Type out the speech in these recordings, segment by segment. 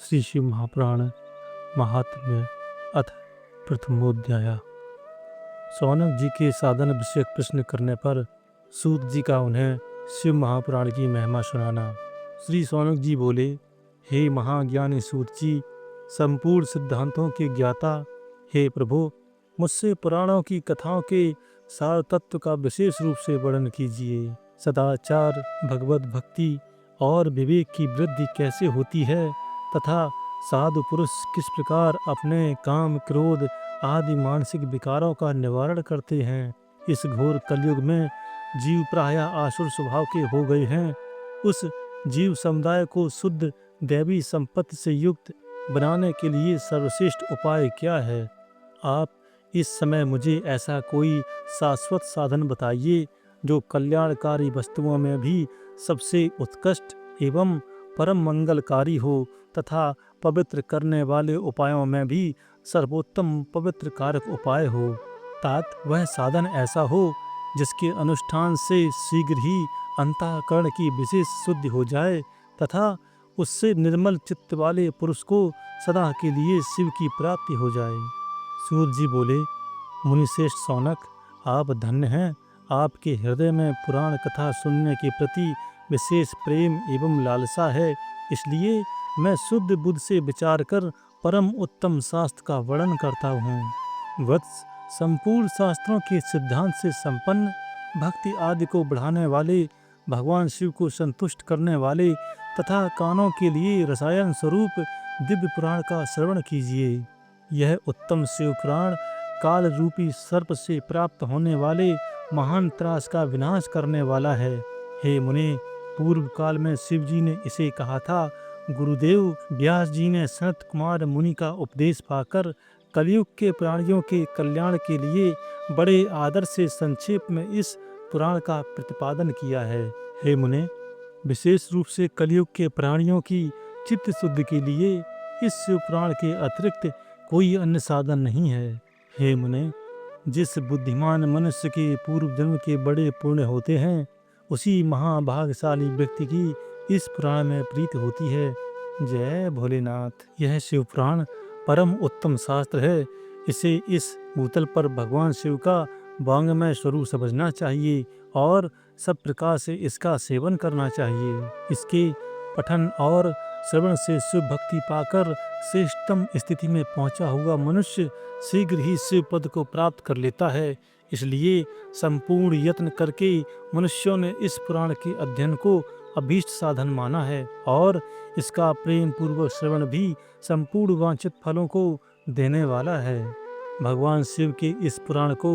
श्री शिव महापुराण महात्म्य अथ प्रथमोध्याय। सौनक जी के साधन विषयक प्रश्न करने पर सूत जी का उन्हें शिव महापुराण की महिमा सुनाना। श्री सौनक जी बोले, हे महाज्ञानी सूत जी, संपूर्ण सिद्धांतों के ज्ञाता, हे प्रभु, मुझसे पुराणों की कथाओं के सार तत्व का विशेष रूप से वर्णन कीजिए। सदाचार, भगवत भक्ति और विवेक की वृद्धि कैसे होती है तथा साधु पुरुष किस प्रकार अपने काम, क्रोध आदि मानसिक विकारों का निवारण करते हैं। इस घोर कलयुग में जीव प्रायः आसुर स्वभाव के हो गए हैं। उस जीव समुदाय को शुद्ध दैवी संपत्ति से युक्त बनाने के लिए सर्वश्रेष्ठ उपाय क्या है? आप इस समय मुझे ऐसा कोई शाश्वत साधन बताइए जो कल्याणकारी वस्तुओं में भी सबसे उत्कृष्ट एवं परम मंगलकारी हो तथा पवित्र करने वाले उपायों में भी सर्वोत्तम पवित्र कारक उपाय हो। तात वह साधन ऐसा हो जिसके अनुष्ठान से शीघ्र ही अंतःकरण की विशेष शुद्धि हो जाए तथा उससे निर्मल चित्त वाले पुरुष को सदा के लिए शिव की प्राप्ति हो जाए। सूत जी बोले, मुनिश्रेष्ठ सौनक, आप धन्य हैं। आपके हृदय में पुराण कथा सुनने के प्रति विशेष प्रेम एवं लालसा है, इसलिए मैं शुद्ध बुद्धि से विचार कर परम उत्तम शास्त्र का वर्णन करता हूँ। वत्स, संपूर्ण शास्त्रों के सिद्धांत से संपन्न, भक्ति आदि को बढ़ाने वाले, भगवान शिव को संतुष्ट करने वाले तथा कानों के लिए रसायन स्वरूप दिव्य पुराण का श्रवण कीजिए। यह उत्तम शिव पुराण काल रूपी सर्प से प्राप्त होने वाले महान त्रास का विनाश करने वाला है। हे मुने, पूर्व काल में शिव जी ने इसे कहा था। गुरुदेव व्यास जी ने सनत कुमार मुनि का उपदेश पाकर कलयुग के प्राणियों के कल्याण के लिए बड़े आदर से संक्षेप में इस पुराण का प्रतिपादन किया है। हे मुने, विशेष रूप से कलयुग के प्राणियों की चित्त शुद्धि के लिए इस शिव पुराण के अतिरिक्त कोई अन्य साधन नहीं है। हे मुने, जिस बुद्धिमान मनुष्य के पूर्व जन्म के बड़े पुण्य होते हैं, उसी महाभाग्यशाली व्यक्ति की इस पुराण में प्रीति होती है। जय भोलेनाथ। यह शिव पुराण परम उत्तम शास्त्र है। इसे इस भूतल पर भगवान शिव का वांग्मय स्वरूप समझना चाहिए और सब प्रकार से इसका सेवन करना चाहिए। इसके पठन और श्रवण से शिव भक्ति पाकर श्रेष्ठतम स्थिति में पहुंचा हुआ मनुष्य शीघ्र ही शिव पद को प्राप्त कर लेता है। इसलिए संपूर्ण यत्न करके मनुष्यों ने इस पुराण के अध्ययन को अभीष्ट साधन माना है और इसका प्रेम पूर्वक श्रवण भी संपूर्ण वांछित फलों को देने वाला है। भगवान शिव के इस पुराण को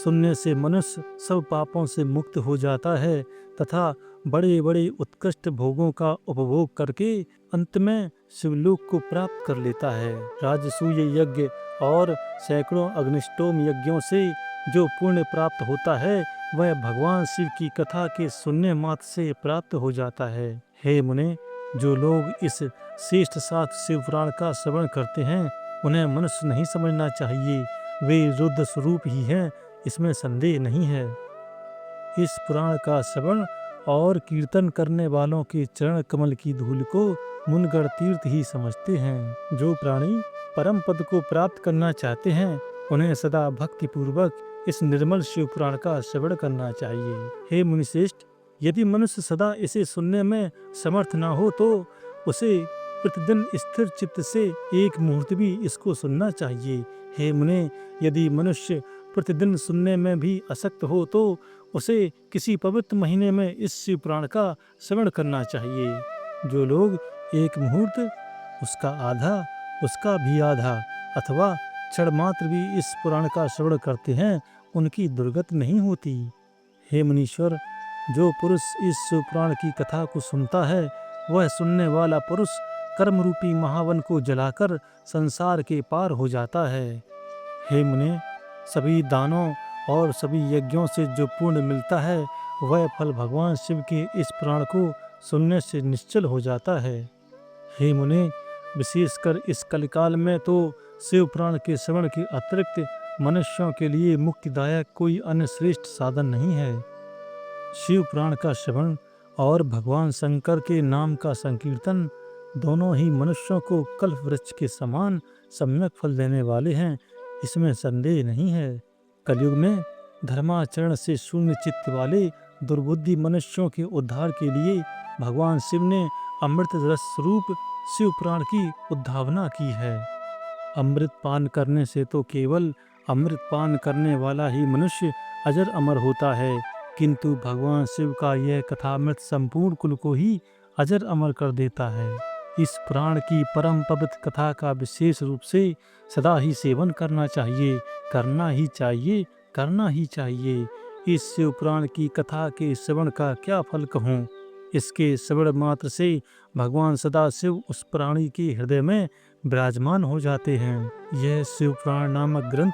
सुनने से मनुष्य सब पापों से मुक्त हो जाता है तथा बड़े बड़े उत्कृष्ट भोगों का उपभोग करके अंत में शिवलोक को प्राप्त कर लेता है। राजसूय यज्ञ और सैकड़ों अग्निष्टोम यज्ञों से जो पुण्य प्राप्त होता है वह भगवान शिव की कथा के सुनने मात्र से प्राप्त हो जाता है। हे मुने, जो लोग इस श्रेष्ठ शास्त्र शिव पुराण का श्रवण करते हैं उन्हें मनुष्य नहीं समझना चाहिए। वे रुद्र स्वरूप ही हैं, इसमें संदेह नहीं है। इस पुराण का श्रवण और कीर्तन करने वालों के चरण कमल की धूल को मुनगढ़ तीर्थ ही समझते हैं। जो प्राणी परम पद को प्राप्त करना चाहते हैं उन्हें सदा भक्ति पूर्वक इस निर्मल शिव पुराण का श्रवण करना चाहिए। हे मुनिश्रेष्ठ, यदि मनुष्य सदा इसे सुनने में समर्थ ना हो तो उसे प्रतिदिन स्थिर चित्त से एक मुहूर्त भी इसको सुनना चाहिए। हे मुने, यदि मनुष्य प्रतिदिन सुनने में भी असक्त हो तो उसे किसी पवित्र महीने में इस शिव पुराण का श्रवण करना चाहिए। जो लोग एक मुहूर्त, उसका आधा, उसका भी आधा अथवा क्षण मात्र भी इस पुराण का श्रवण करते हैं उनकी दुर्गति नहीं होती। हे मुनीश्वर, जो पुरुष इस शिव पुराण की कथा को सुनता है वह सुनने वाला पुरुष कर्म रूपी महावन को जलाकर संसार के पार हो जाता है। हे मुने, सभी दानों और सभी यज्ञों से जो पुण्य मिलता है वह फल भगवान शिव के इस पुराण को सुनने से निश्चल हो जाता है। हे मुने, विशेषकर इस कलिकाल में तो शिव पुराण के श्रवण के अतिरिक्त मनुष्यों के लिए मुक्तिदायक कोई अन्य श्रेष्ठ साधन नहीं है। शिव पुराण का श्रवण और भगवान शंकर के नाम का संकीर्तन दोनों ही मनुष्यों को कल्प वृक्ष के समान सम्यक फल देने वाले हैं, इसमें संदेह नहीं है। कलयुग में धर्माचरण से शून्य चित्त वाले दुर्बुद्धि मनुष्यों के उद्धार के लिए भगवान शिव ने अमृत रस स्वरूप शिव पुराण की उद्भावना की है। अमृत पान करने से तो केवल अमृत पान करने वाला ही मनुष्य अजर अमर होता है, किंतु भगवान शिव का यह कथामृत संपूर्ण कुल को ही अजर अमर कर देता है। इस पुराण की परम पवित्र कथा का विशेष रूप से सदा ही सेवन करना चाहिए, करना ही चाहिए, करना ही चाहिए। इस शिव पुराण की कथा के श्रवण का क्या फल कहूँ। इसके श्रवण मात्र से भगवान सदाशिव उस प्राणी के हृदय में विराजमान हो जाते हैं। यह शिव पुराण नामक ग्रंथ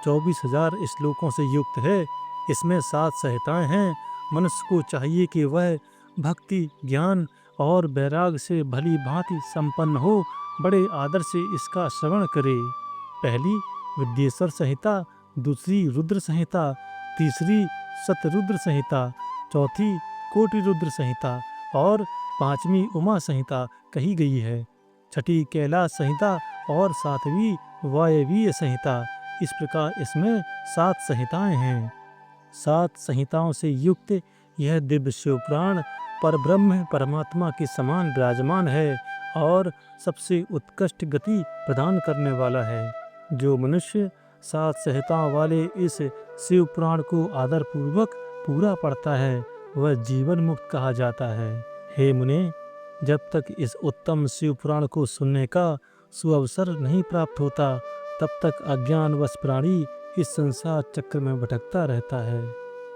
24,000 श्लोकों से युक्त है। इसमें 7 संहिताएं हैं। मनुष्य को चाहिए कि वह भक्ति, ज्ञान और वैराग से भली भांति संपन्न हो बड़े आदर से इसका श्रवण करे। पहली विद्येश्वर संहिता, दूसरी रुद्र संहिता, तीसरी शतरुद्र संहिता, चौथी कोटि रुद्र संहिता और 5वीं उमा संहिता कही गई है। छठी कैलाश संहिता और 7वीं वायवीय संहिता। इस प्रकार इसमें 7 संहिताएं हैं। 7 संहिताओं से युक्त यह दिव्य शिव पुराण परब्रह्म परमात्मा के समान विराजमान है और सबसे उत्कृष्ट गति प्रदान करने वाला है। जो मनुष्य 7 संहिताओं वाले इस शिव पुराण को आदर पूर्वक पूरा पढ़ता है वह जीवन मुक्त कहा जाता है। हे मुने, जब तक इस उत्तम शिव पुराण को सुनने का सुअवसर नहीं प्राप्त होता तब तक अज्ञानवश प्राणी इस संसार चक्र में भटकता रहता है।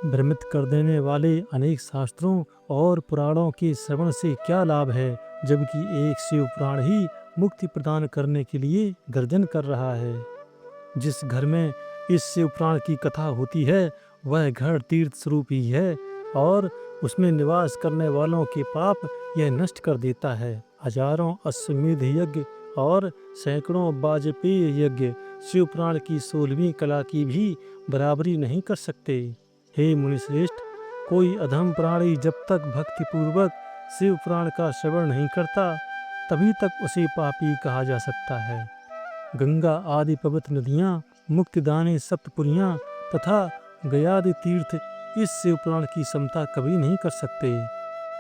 भ्रमित कर देने वाले अनेक शास्त्रों और पुराणों के श्रवण से क्या लाभ है, जबकि एक शिव पुराण ही मुक्ति प्रदान करने के लिए गर्जन कर रहा है। जिस घर में इस शिव पुराण की कथा होती है वह घर तीर्थ स्वरूप ही है और उसमें निवास करने वालों के पाप यह नष्ट कर देता है। हजारों अश्वमेध यज्ञ और सैकड़ों वाजपेय यज्ञ शिव पुराण की 16वीं कला की भी बराबरी नहीं कर सकते। हे मुनिश्रेष्ठ, कोई अधम प्राणी जब तक भक्ति पूर्वक शिव पुराण का श्रवण नहीं करता तभी तक उसे पापी कहा जा सकता है। गंगा आदि पवित्र नदियाँ, मुक्तिदानी सप्तपुरियाँ तथा गयादि तीर्थ इस शिव पुराण की समता कभी नहीं कर सकते।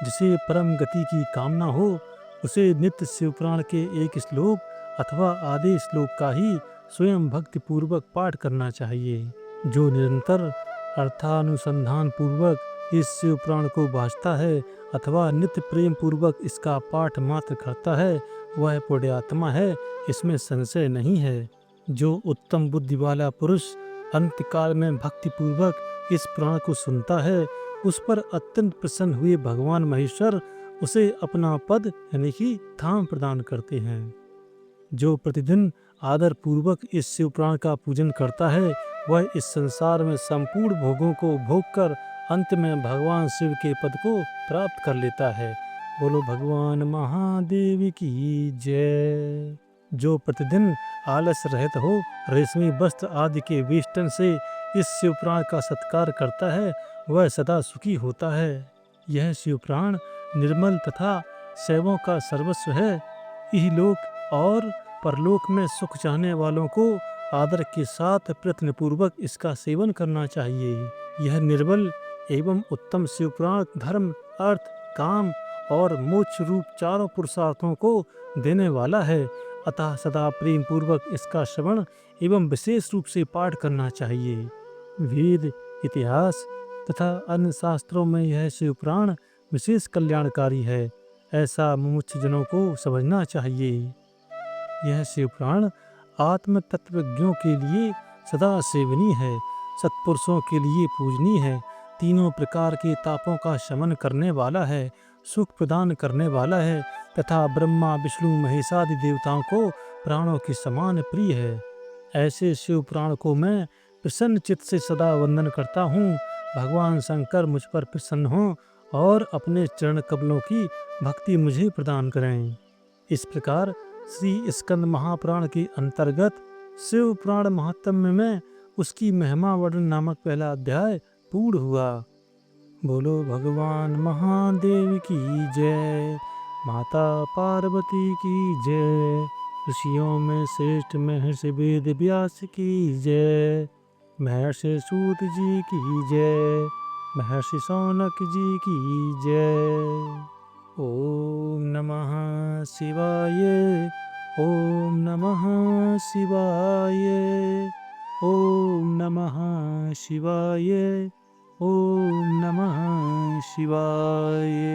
जिसे परम गति की कामना हो उसे नित्य शिव पुराण के एक श्लोक अथवा आधे श्लोक का ही स्वयं भक्ति पूर्वक पाठ करना चाहिए। जो निरंतर अर्थानुसंधान पूर्वक इस शिव पुराण को वाचता है अथवा नित्य प्रेम पूर्वक इसका पाठ मात्र करता है वह पुण्यात्मा है, इसमें संशय नहीं है। जो उत्तम बुद्धि वाला पुरुष अंतकाल में भक्ति पूर्वक इस पुराण को सुनता है उस पर अत्यंत प्रसन्न हुए भगवान महेश्वर उसे अपना पद यानी कि धाम प्रदान करते हैं। जो प्रतिदिन आदर पूर्वक इस शिव पुराण का पूजन करता है वह इस संसार में संपूर्ण भोगों को भोग कर अंत में भगवान शिव के पद को प्राप्त कर लेता है। बोलो भगवान महादेव की जय। जो प्रतिदिन आलस रहित हो रेशमी वस्त्र आदि के वेष्टन से इस शिव पुराण का सत्कार करता है वह सदा सुखी होता है। यह शिव पुराण निर्मल तथा शैवों का सर्वस्व है। इहलोक और परलोक में सुख चाहने वालों को आदर के साथ प्रयत्न पूर्वक इसका सेवन करना चाहिए। यह निर्मल एवं उत्तम शिव पुराण धर्म, अर्थ, काम और मोक्ष रूप चारों पुरुषार्थों को देने वाला है। अतः सदा प्रेम पूर्वक इसका श्रवण एवं विशेष रूप से पाठ करना चाहिए। वेद, इतिहास तथा अन्य शास्त्रों में यह शिव पुराण विशेष कल्याणकारी है, ऐसा मुमुक्ष जनों को समझना चाहिए। यह शिव पुराण आत्म तत्वज्ञों के लिए सदा सेवनीय है, सत्पुरुषों के लिए पूजनीय है, तीनों प्रकार के तापों का शमन करने वाला है, सुख प्रदान करने वाला है तथा ब्रह्मा विष्णु महेशादि देवताओं को प्राणों के समान प्रिय है। ऐसे शिव पुराण को मैं प्रसन्न चित्त से सदा वंदन करता हूँ। भगवान शंकर मुझ पर प्रसन्न हों और अपने चरण कमलों की भक्ति मुझे प्रदान करें। इस प्रकार श्री स्कंद महापुराण के अंतर्गत शिव पुराण महात्म्य में उसकी महिमा वर्णन नामक पहला अध्याय पूर्ण हुआ। बोलो भगवान महादेव की जय। माता पार्वती की जय। ऋषियों में श्रेष्ठ महर्षि वेद व्यास की जय। महर्षि सूत जी की जय। महर्षि शौनक जी की जय। ओम नमः शिवाय। ओम नमः शिवाय। ओम नमः शिवाय। ओम नमः शिवाय।